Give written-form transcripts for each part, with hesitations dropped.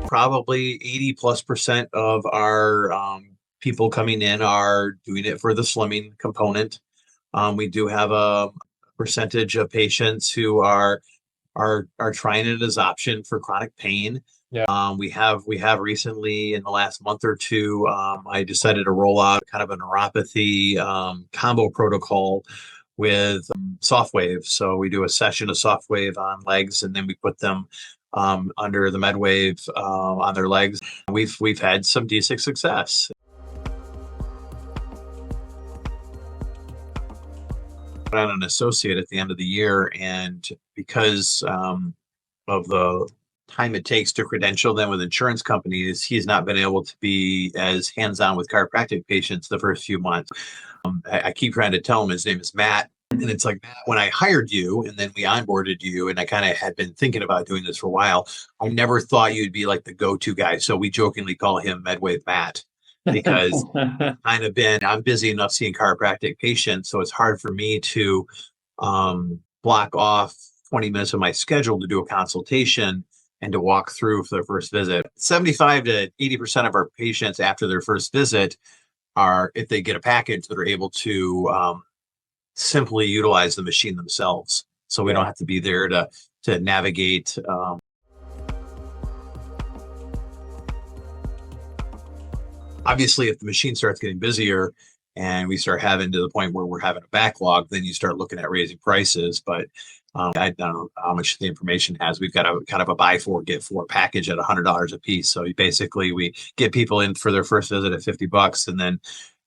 Probably 80+% of our people coming in are doing it for the slimming component. We do have a percentage of patients who are trying it as option for chronic pain. Yeah. We have recently in the last month or two, I decided to roll out kind of a neuropathy combo protocol with soft wave. So we do a session of soft wave on legs, and then we put them under the MedWave on their legs. We've had some decent success. On an associate at the end of the year, and because of the time it takes to credential them with insurance companies, he's not been able to be as hands-on with chiropractic patients the first few months. I keep trying to tell him his name is Matt, and it's like, Matt, when I hired you and then we onboarded you, and I kind of had been thinking about doing this for a while, I never thought you'd be like the go-to guy. So we jokingly call him MedWave Matt, because I'm busy enough seeing chiropractic patients, so it's hard for me to block off 20 minutes of my schedule to do a consultation and to walk through for their first visit. 75 to 80% of our patients after their first visit are, if they get a package, that are able to simply utilize the machine themselves. So we don't have to be there to navigate. Obviously, if the machine starts getting busier and we start having to the point where we're having a backlog, then you start looking at raising prices. But I don't know how much the information has. We've got a kind of a buy four, get four package at $100 a piece. So basically we get people in for their first visit at $50, and then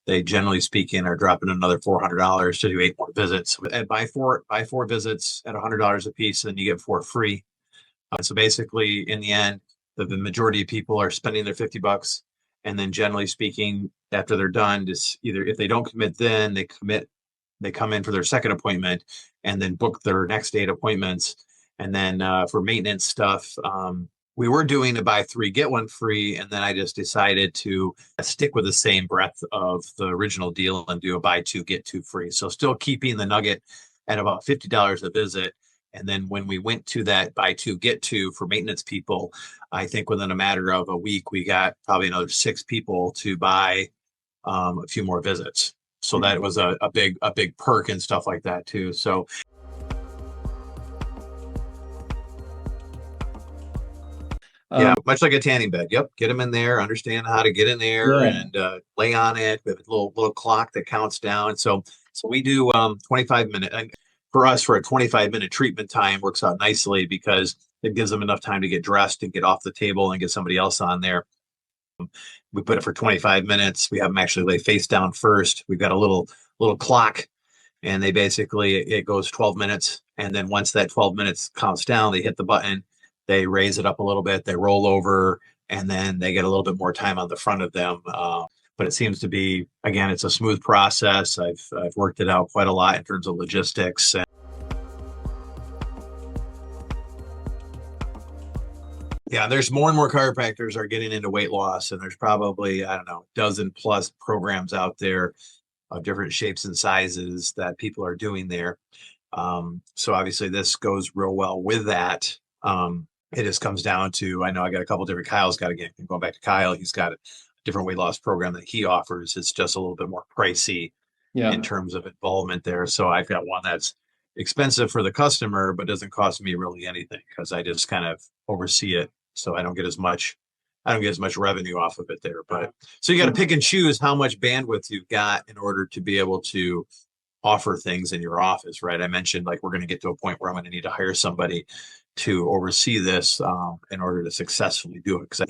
they, generally speaking, are dropping another $400 to do 8 more visits. And buy four visits at $100 a piece, and then you get 4 free. So basically, in the end, the majority of people are spending their $50. And then, generally speaking, after they're done, just either, if they don't commit, then they come in for their second appointment and then book their next 8 appointments. And then for maintenance stuff, we were doing a buy 3, get 1 free. And then I just decided to stick with the same breadth of the original deal and do a buy 2, get 2 free. So still keeping the nugget at about $50 a visit. And then when we went to that buy 2, get 2 for maintenance people, I think within a matter of a week, we got probably another 6 people to buy a few more visits. So that was a big perk and stuff like that too. So yeah, much like a tanning bed. Yep, get them in there, understand how to get in there and lay on it with a little clock that counts down. So we do 25-minute. And for us, for a 25-minute treatment time works out nicely because it gives them enough time to get dressed and get off the table and get somebody else on there. We put it for 25 minutes. We have them actually lay face down first. We've got a little clock, and it goes 12 minutes. And then once that 12 minutes counts down, they hit the button, they raise it up a little bit, they roll over, and then they get a little bit more time on the front of them. But it seems to be, again, it's a smooth process. I've worked it out quite a lot in terms of logistics. Yeah, there's more and more chiropractors are getting into weight loss, and there's probably, I don't know, dozen plus programs out there of different shapes and sizes that people are doing there. So obviously this goes real well with that. It just comes down to, I know I got a couple different, Kyle's got, again, going back to Kyle, he's got a different weight loss program that he offers. It's just a little bit more pricey in terms of involvement there. So I've got one that's expensive for the customer, but doesn't cost me really anything because I just kind of oversee it. So I don't get as much revenue off of it there. But so you got to pick and choose how much bandwidth you've got in order to be able to offer things in your office, right? I mentioned, like, we're going to get to a point where I'm going to need to hire somebody to oversee this in order to successfully do it. Because